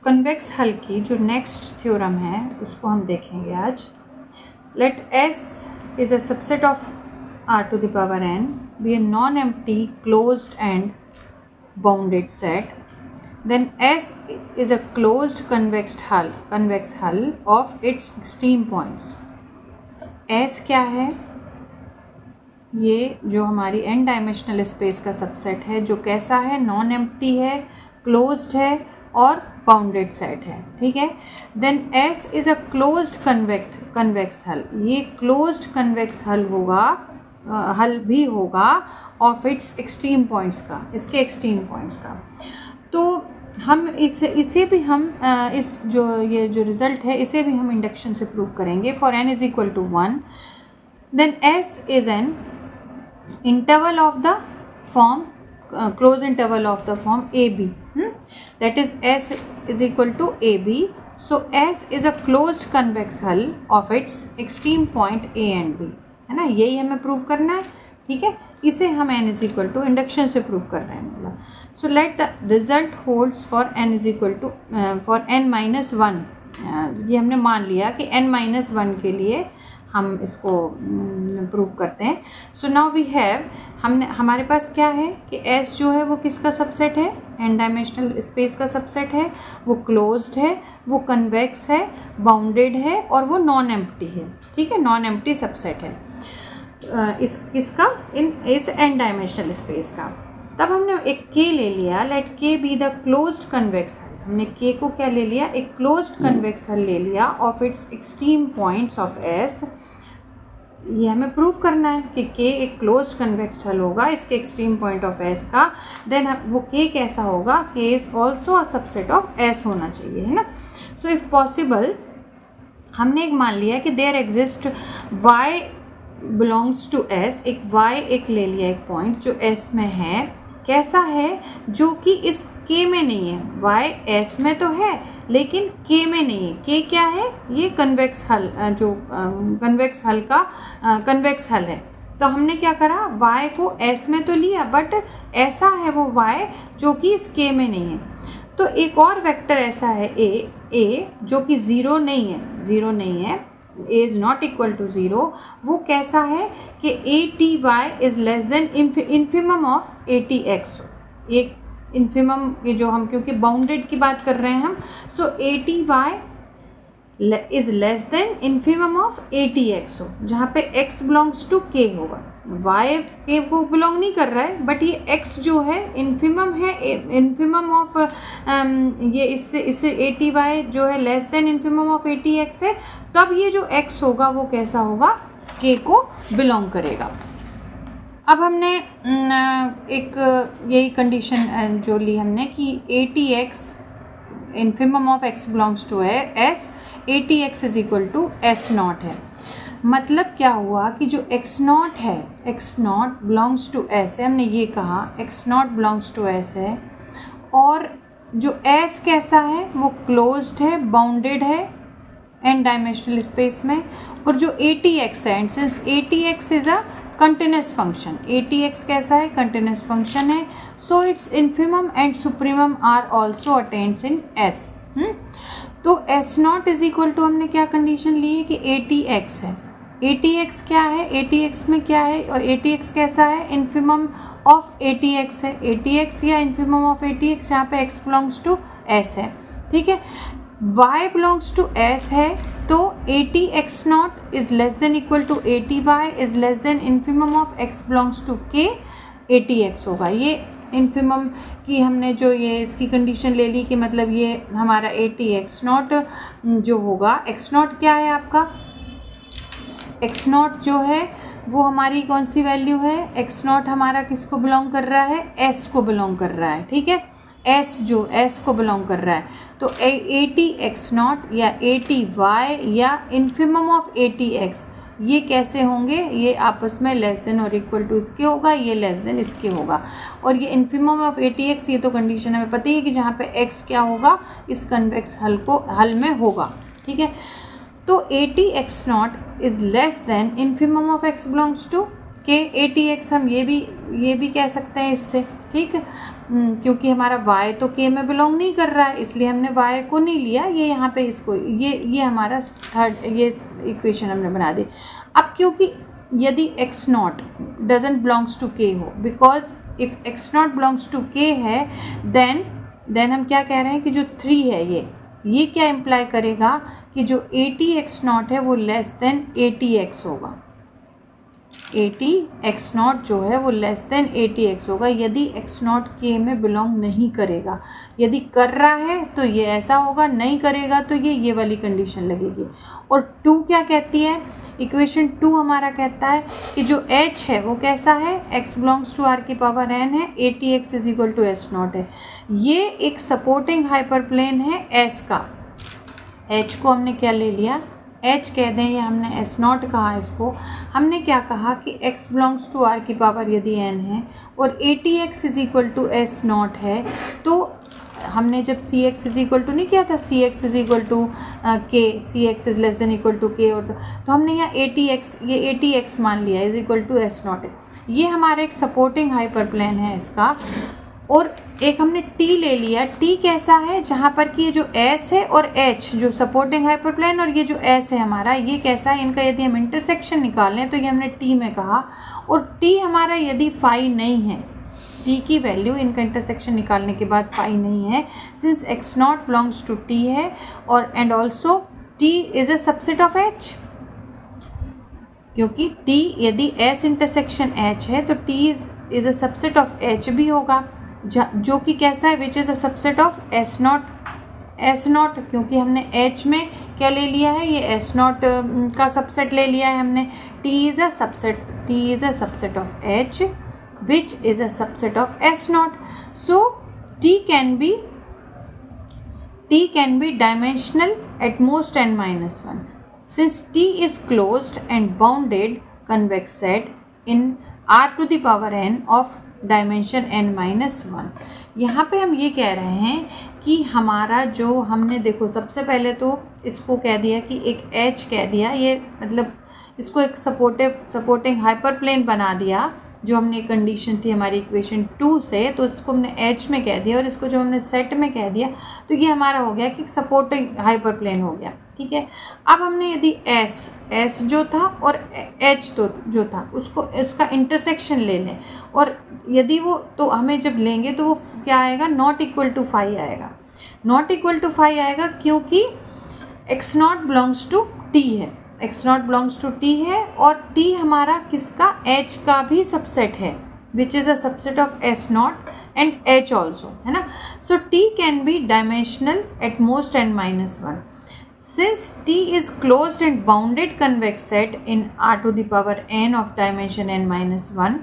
Convex हल की जो नेक्स्ट थ्योरम है उसको हम देखेंगे आज। Let S is a subset of R to the power n be a non-empty closed and bounded set, then S is a closed convex hull of its extreme points। S क्या है? ये जो हमारी n डायमेंशनल स्पेस का subset है, जो कैसा है? नॉन एम्प्टी है, क्लोज्ड है और बाउंडेड सेट है, ठीक है। Then S is a closed convex hull. ये क्लोज्ड कन्वेक्स हल होगा, हल भी होगा ऑफ इट्स एक्सट्रीम पॉइंट्स का, इसके एक्सट्रीम पॉइंट्स का। तो हम इसे भी हम इस ये जो रिजल्ट है इसे भी हम इंडक्शन से प्रूव करेंगे। For n is equal to 1 then S is an interval of the form closed interval of the form AB, that is S is equal to AB. So S is a closed convex hull of its extreme point A and B, है ना। यही हमें prove करना है, ठीक है। इसे हम n is equal to induction से प्रूव कर रहे हैं मतलब। So let the result holds for n is equal to for n minus 1। ये हमने मान लिया कि n minus 1 के लिए हम इसको प्रूव करते हैं। सो नाउ वी हैव, हमारे पास क्या है कि S जो है वो किसका सबसेट है? n डायमेंशनल स्पेस का सबसेट है, वो क्लोज्ड है, वो कन्वेक्स है, बाउंडेड है और वो नॉन एम्प्टी है, ठीक है। नॉन एम्प्टी सबसेट है किसका? इस n डायमेंशनल स्पेस का। तब हमने एक K ले लिया, let K be the closed convex hull. हमने K को क्या ले लिया? एक क्लोज्ड कन्वेक्स हल ले लिया of its extreme points of S। ये हमें प्रूव करना है कि K एक क्लोज्ड कन्वेक्स हल होगा इसके एक्सट्रीम पॉइंट ऑफ S का। देन वो K कैसा होगा? K is also a subset of S होना चाहिए, है ना। सो इफ पॉसिबल हमने एक मान लिया कि there exist Y belongs to S। एक Y एक ले लिया, एक पॉइंट जो S में है, कैसा है? जो कि इस K में नहीं है। Y S में तो है लेकिन K में नहीं है। K क्या है? ये कन्वेक्स हल, जो कन्वेक्स हल का कन्वेक्स हल है। तो हमने क्या करा? Y को S में तो लिया बट ऐसा है वो Y जो कि इस K में नहीं है। तो एक और वेक्टर ऐसा है A जो कि ज़ीरो नहीं है, A is not equal to 0। वो कैसा है कि ATY is less than infimum of ATX। एक इन्फिमम, ये जो हम क्योंकि बाउंडेड की बात कर रहे हैं हम, सो ATY is less than infimum of ATX हो, जहाँ पे x बिलोंग्स टू K होगा। y K को बिलोंग नहीं कर रहा है बट ये x जो है इन्फिमम है, इन्फिमम ऑफ ये इससे ATY जो है less than infimum of ATX है। तब ये जो x होगा वो कैसा होगा? K को बिलोंग करेगा। अब हमने एक यही कंडीशन जो ली हमने कि ATX infimum of x belongs to S, ATX is equal to S0 है। मतलब क्या हुआ कि जो x0 है, x0 बिलोंग्स टू S है, हमने ये कहा x0 बिलोंग्स टू S है। और जो S कैसा है? वो क्लोज्ड है, बाउंडेड है n डायमेंशनल स्पेस में। और जो ATX है, and since ATX is a continuous function, ATX कैसा है? कंटिन्यूस फंक्शन है। So its infimum and supremum are also attains in S। तो S0 इज इक्वल टू, हमने क्या कंडीशन ली है कि ATX है। ATX क्या है? ATX में क्या है? और ATX कैसा है? इन्फिमम ऑफ ATX है। ATX या इन्फिमम ऑफ ATX जहाँ पे x बिलोंग्स टू S है, ठीक है। y बिलोंग्स टू S है तो ATX0 is less than equal to ATY is less than infimum of x belongs to K, ATX होगा। ये इन्फिमम की हमने जो ये इसकी कंडीशन ले ली कि मतलब ये हमारा ATX0 जो होगा, x0 क्या है आपका? x0 जो है वो हमारी कौन सी वैल्यू है? x0 हमारा किसको बिलोंग कर रहा है? S को बिलोंग कर रहा है, ठीक है। S जो S को बिलोंग कर रहा है तो ATX0 या ATY या इन्फिमम ऑफ ATX ये कैसे होंगे? ये आपस में लेस देन और इक्वल टू इसके होगा, ये लेस देन इसके होगा। और ये इन्फिमम ऑफ ATX, ये तो कंडीशन हमें पता ही है कि जहाँ पे x क्या होगा? इस कन्वेक्स हल में होगा, ठीक है। तो ATX0 is less than infimum of x belongs to K ATX हम ये भी कह सकते हैं इससे, ठीक है, क्योंकि हमारा y तो k में बिलोंग नहीं कर रहा है, इसलिए हमने y को नहीं लिया, ये यहाँ पे इसको ये हमारा थर्ड ये इक्वेशन हमने बना दी। अब क्योंकि यदि x not doesn't belongs to k हो, because if x not belongs to k है देन हम क्या कह रहे हैं कि जो 3 है ये क्या इम्प्लाई करेगा कि जो ATX नॉट है वो लेस देन ATX होगा। ATX नॉट जो है वो लेस देन ATX होगा यदि x नॉट k में बिलोंग नहीं करेगा। यदि कर रहा है तो ये ऐसा होगा, नहीं करेगा तो ये वाली कंडीशन लगेगी। और 2 क्या कहती है, इक्वेशन 2 हमारा कहता है कि जो h है वो कैसा है, x बिलोंग्स टू r की पावर n है, ATX is equal to h not है। ये एक सपोर्टिंग हाइपरप्लेन है s का। h को हमने क्या ले लिया, h कह दें या हमने s नॉट कहा इसको। हमने क्या कहा कि x बिलोंग्स टू r की पावर यदि n है और ATX is equal to s not है, तो हमने जब Cx इज इक्वल टू नहीं किया था, Cx is equal to k, Cx is less than equal to k, और तो हमने यहाँ ATX मान लिया is equal to s not है। ये हमारा एक सपोर्टिंग हाइपरप्लेन है इसका। और एक हमने T ले लिया, T कैसा है, जहाँ पर कि ये जो S है और H जो सपोर्टिंग हाइपरप्लेन और ये जो S है हमारा, ये कैसा है, इनका यदि हम इंटरसेक्शन निकालें तो ये हमने T में कहा। और T हमारा यदि फाई नहीं है, T की वैल्यू इनका इंटरसेक्शन निकालने के बाद फाई नहीं है, since x not belongs to T है और and also T is a subset of H, क्योंकि T यदि S इंटरसेक्शन H है तो T is a subset of H भी होगा, जो कि कैसा है, which is a subset of S not, क्योंकि हमने H में क्या ले लिया है, ये S नॉट का सबसेट ले लिया है हमने। T is a subset of H which is a subset of S not. So T can be dimensional at most n-1 since T is closed and bounded convex set in R to the power n of dimension n-1। यहाँ पे हम ये कह रहे हैं कि हमारा जो हमने देखो सबसे पहले तो इसको कह दिया कि एक H कह दिया, ये मतलब इसको एक सपोर्टिंग हाइपरप्लेन बना दिया, जो हमने कंडीशन थी हमारी इक्वेशन 2 से, तो इसको हमने H में कह दिया और इसको जो हमने सेट में कह दिया, तो ये हमारा हो गया कि सपोर्टिंग हाइपरप्लेन हो गया, ठीक है। अब हमने यदि S जो था और H जो था उसका इंटरसेक्शन ले लें, और यदि वो तो हमें जब लेंगे तो वो क्या आएगा, नॉट इक्वल टू फाई आएगा। नॉट इक्वल टू फाई आएगा क्योंकि x not belongs to T है, x not belongs to T है और T हमारा किसका, H का भी सबसेट है, which is a subset of S not and H also, है ना। सो T can be dimensional at most n-1 since T is closed and bounded convex set in R to the power n of dimension n-1।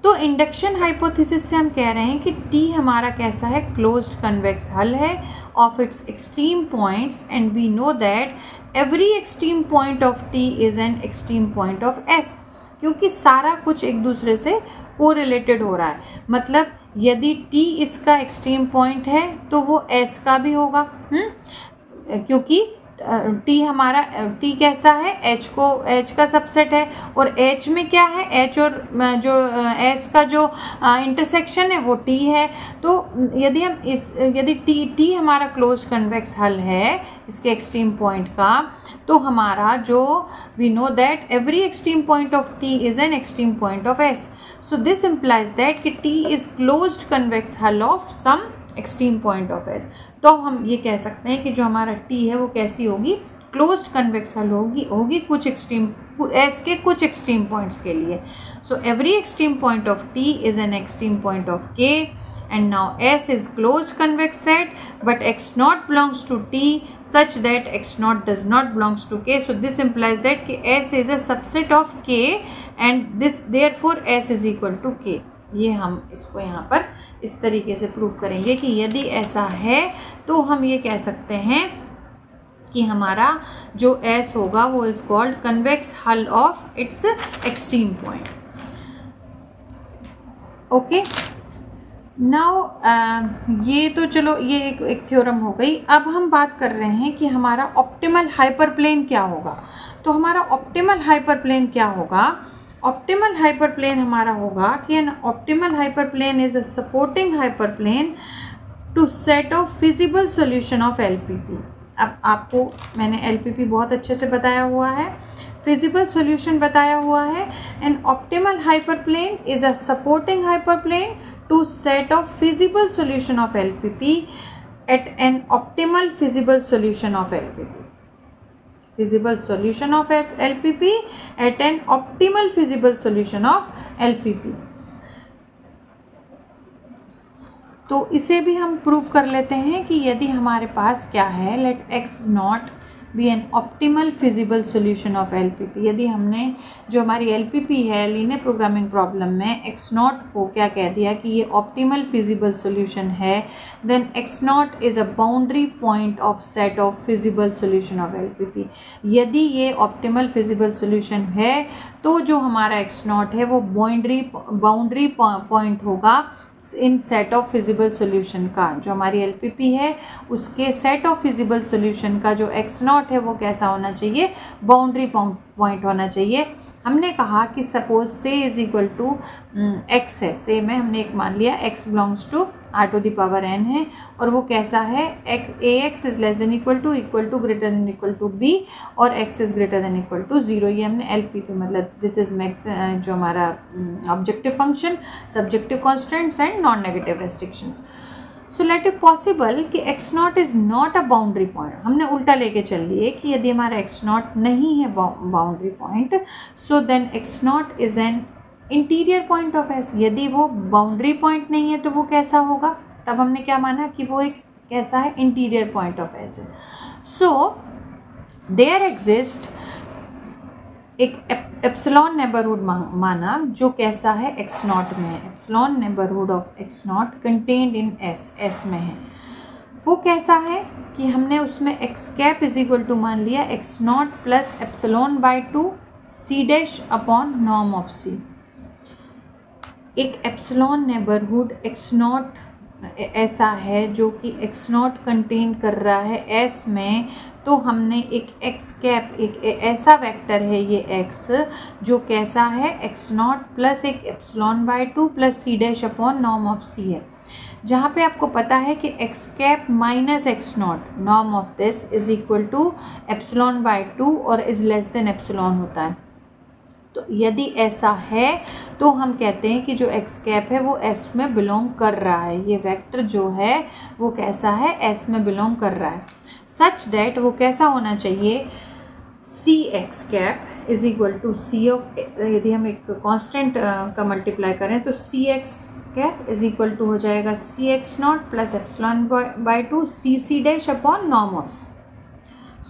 तो induction hypothesis से हम कह रहे हैं कि T हमारा कैसा है, क्लोज्ड कन्वेक्स हल है of its extreme points, and we know that every extreme point of T is an extreme point of S, क्योंकि सारा कुछ एक दूसरे से कोरिलेटेड हो रहा है। मतलब यदि T इसका एक्सट्रीम पॉइंट है तो वो S का भी होगा, क्योंकि T हमारा T कैसा है, H का सबसेट है, और H में क्या है, H और जो S का जो इंटरसेक्शन है वो T है। तो यदि हम यदि T हमारा क्लोज्ड कन्वेक्स हल है इसके एक्सट्रीम पॉइंट का, तो हमारा जो we know that every extreme point of T is an extreme point of S। So this implies that कि T is closed convex hull of some extreme point of S। तो हम ये कह सकते हैं कि जो हमारा T है वो कैसी होगी, क्लोज्ड कन्वेक्स हल होगी कुछ एक्सट्रीम S के कुछ एक्सट्रीम पॉइंट्स के लिए। So every extreme point of T is an extreme point of K, and now S is closed convex set, but x naught belongs to T such that x naught does not belongs to K. So this implies that S is a subset of K, and therefore S is equal to K. ये हम इसको यहाँ पर इस तरीके से prove करेंगे कि यदि ऐसा है तो हम ये कह सकते हैं कि हमारा जो S होगा वो is called convex hull of its extreme point. Okay, now ये तो चलो ये एक थ्योरम हो गई। अब हम बात कर रहे हैं कि हमारा ऑप्टिमल हाइपरप्लेन क्या होगा। तो हमारा ऑप्टिमल हाइपरप्लेन क्या होगा, ऑप्टिमल हाइपरप्लेन हमारा होगा कि an optimal hyperplane is a supporting hyperplane to set of feasible solution of LPP. अब आपको मैंने एलपीपी बहुत अच्छे से बताया हुआ है, फिजिबल सॉल्यूशन बताया हुआ है। An optimal hyperplane is a supporting hyperplane to set of feasible solution of LPP at an optimal feasible solution of LPP. Feasible solution of LPP at an optimal feasible solution of LPP। तो इसे भी हम prove कर लेते हैं कि यदि हमारे पास क्या है, let x not be an optimal feasible solution of LPP. यदि हमने जो हमारी एलपीपी है लीनियर प्रोग्रामिंग प्रॉब्लम में x नॉट को क्या कह दिया कि ये ऑप्टिमल फिजिबल सॉल्यूशन है, then x not is a boundary point of set of feasible solution of LPP. यदि ये ऑप्टिमल फिजिबल सॉल्यूशन है तो जो हमारा x नॉट है वो बाउंड्री पॉइंट होगा इन सेट ऑफ फिजिबल सॉल्यूशन का। जो हमारी एलपीपी है उसके सेट ऑफ फिजिबल सॉल्यूशन का जो x नॉट है वो कैसा होना चाहिए, बाउंड्री पॉइंट होना चाहिए। हमने कहा कि सपोज से इज इक्वल टू x है, से में हमने एक मान लिया x बिलोंग्स टू r⁴n है और वो कैसा है, ax is less than equal to greater than equal to b और x is greater than equal to 0। ये हमने एलपीपी मतलब दिस इज मैक्स जो हमारा objective function, subjective constants and non negative restrictions. So let it possible कि x not is not a boundary point. हमने उल्टा लेके चल लिए कि यदि हमारा x नॉट नहीं है boundary point, so then x not is an interior point of S. यदि वो बाउंड्री पॉइंट नहीं है तो वो कैसा होगा, तब हमने क्या माना कि वो एक कैसा है, इंटीरियर पॉइंट ऑफ एस है। सो देयर एग्जिस्ट एक एप्सिलॉन नेबरहुड माना जो कैसा है, x नॉट में है। Epsilon neighbourhood of x not contained in s में है। वो कैसा है कि हमने उसमें x cap is equal to मान लिया x not plus epsilon by 2 c dash upon norm of c। एक एप्सिलॉन नेबरहुड x नॉट ऐसा है जो कि x नॉट कंटेन कर रहा है s में, तो हमने एक x कैप, एक ऐसा वेक्टर है ये x जो कैसा है, x नॉट प्लस एक epsilon by 2 plus c dash upon norm of c है। जहाँ पे आपको पता है कि x cap minus x not norm of this is equal to epsilon by 2 और इज लेस देन एप्सिलॉन होता है। तो यदि ऐसा है तो हम कहते हैं कि जो x कैप है वो s में बिलोंग कर रहा है। ये वेक्टर जो है वो कैसा है, s में बिलोंग कर रहा है। सच दैट वो कैसा होना चाहिए, C X cap is equal to C, यदि हम एक कांस्टेंट का मल्टीप्लाई करें तो C X cap is equal to हो जाएगा C X not plus epsilon by 2 C C dash upon norm of C.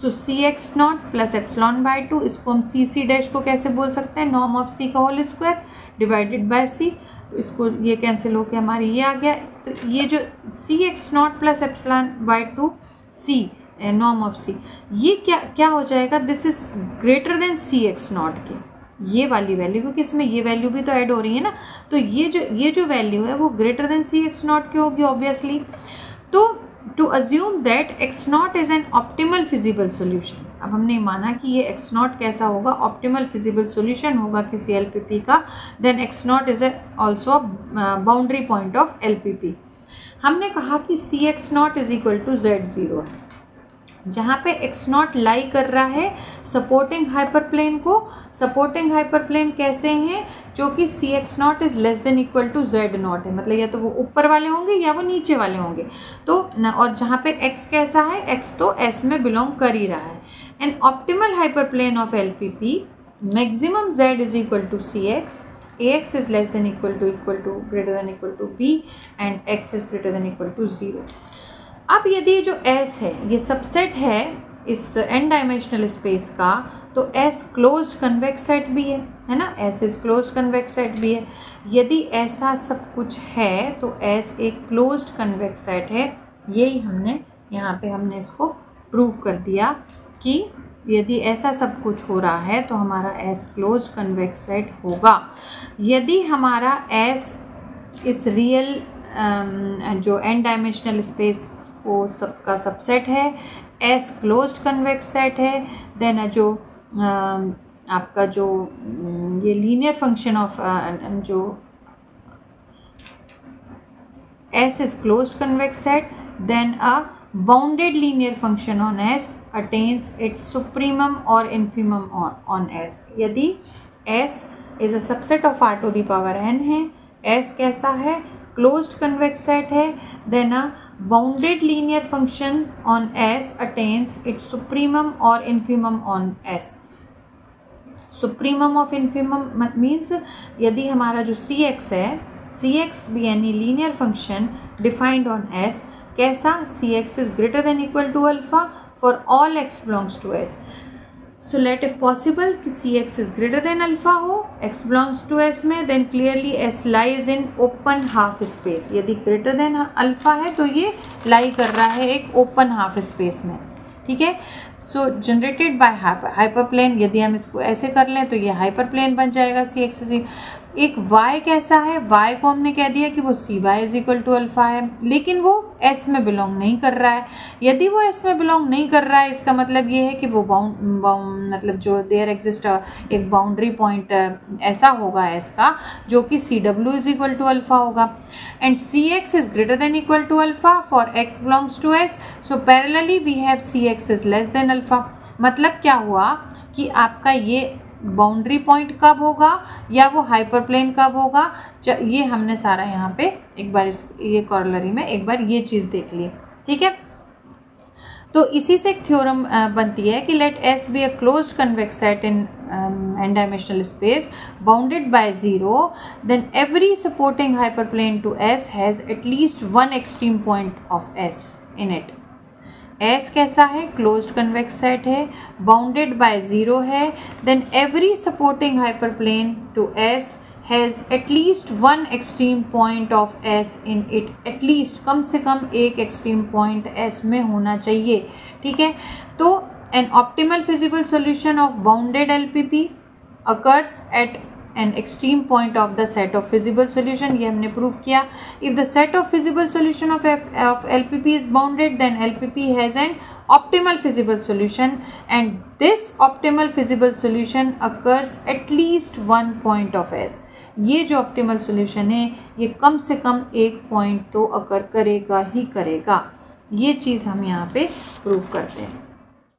So C X not plus epsilon by 2, इसको हम सी सी डैश को कैसे बोल सकते हैं, नॉर्म ऑफ सी का होल स्क्वायर डिवाइडेड बाय सी। तो इसको ये कैंसिल होकर हमारी ये आ गया। तो ये जो C X not plus epsilon by 2 C norm of C, ये क्या हो जाएगा, this is greater than C X not के, ये वाली वैल्यू, क्योंकि इसमें ये वैल्यू भी तो ऐड हो रही है ना, तो ये जो वैल्यू है वो greater than C X not की होगी ऑब्वियसली। तो to assume that X not is an optimal feasible solution. अब हमने माना कि ये एक्स नॉट कैसा होगा, ऑप्टिमल फिजिबल सोल्यूशन होगा किसी एलपीपी का, then X not is also boundary point of LPP. हमने कहा कि C X not is equal to Z0 है, जहाँ पे एक्स नॉट लाई कर रहा है सपोर्टिंग हाइपरप्लेन को। सपोर्टिंग हाइपरप्लेन कैसे हैं, जो कि C X not is less than equal to Z not है, मतलब या तो वो ऊपर वाले होंगे या वो नीचे वाले होंगे। तो और जहाँ पे एक्स कैसा है, एक्स तो एस में बिलोंग कर ही रहा है। An optimal hyperplane of LPP, maximum Z is equal to C X, ax is less than equal to greater than equal to b and x is greater than equal to 0। अब यदि जो S है ये subset है इस n dimensional space का, तो S closed convex set भी है ना, S is closed convex set भी है। यदि ऐसा सब कुछ है तो S एक क्लोज्ड कन्वेक्स सेट है। यही हमने यहाँ पे हमने इसको प्रूव कर दिया कि यदि ऐसा सब कुछ हो रहा है तो हमारा S क्लोज्ड कन्वेक्स सेट होगा। यदि हमारा S इस रियल जो n डायमेंशनल स्पेस को सबका सबसेट है, S क्लोज्ड कन्वेक्स सेट है, देन जो आपका जो ये लीनियर फंक्शन ऑफ जो S is closed convex set, then a bounded linear function on S attains its supremum or infimum on S. यदि S is a subset of R to the power n है, S कैसा है, closed convex set है, then a bounded linear function on S attains its supremum or infimum on S. Supremum of infimum means यदि हमारा जो Cx है, Cx भी यानी linear function defined on S, कैसा, Cx is greater than equal to alpha for all x belongs to S. So let if possible कि Cx is greater than alpha हो x belongs to S में, then clearly S lies in open half space. यदि greater than alpha है तो ये लाई कर रहा है एक ओपन हाफ स्पेस में. ठीक है. सो जनरेटेड बाय हाइपरप्लेन, यदि हम इसको ऐसे कर लें तो ये हाइपरप्लेन बन जाएगा Cx. एक y कैसा है, y को हमने कह दिया कि वो Cy is equal to alpha है, लेकिन वो S में बिलोंग नहीं कर रहा है. यदि वो S में बिलोंग नहीं कर रहा है, इसका मतलब ये है कि वो मतलब जो देयर एग्जिस्ट एक बाउंड्री पॉइंट ऐसा होगा S का जो कि Cw is equal to alpha होगा. And Cx is greater than equal to alpha for x belongs to S. So parallelly we have Cx is less than alpha. मतलब क्या हुआ कि आपका ये बाउंड्री पॉइंट कब होगा या वो हाइपरप्लेन कब होगा, ये हमने सारा यहाँ पे एक बार ये कॉर्लरी में एक बार ये चीज़ देख ली. ठीक है. तो इसी से एक थ्योरम बनती है कि let S be a closed convex set in n dimensional space bounded by 0, then every supporting hyperplane to S has at least one extreme point of S in it. S कैसा है, क्लोज्ड कन्वेक्स सेट है, bounded by 0 है, then every supporting hyperplane to S has at least one extreme point of S in it. At least कम से कम एक extreme point S में होना चाहिए. ठीक है. तो an optimal feasible solution of bounded LPP occurs at an extreme point of the set of feasible solution. ये हमने प्रूव किया. If the set of feasible solution of LPP is bounded, then LPP has an optimal feasible solution, and this optimal feasible solution occurs at least one point of S. ये जो optimal solution है ये कम से कम एक point तो अकर करेगा ही करेगा. ये चीज़ हम यहाँ पे प्रूव करते हैं.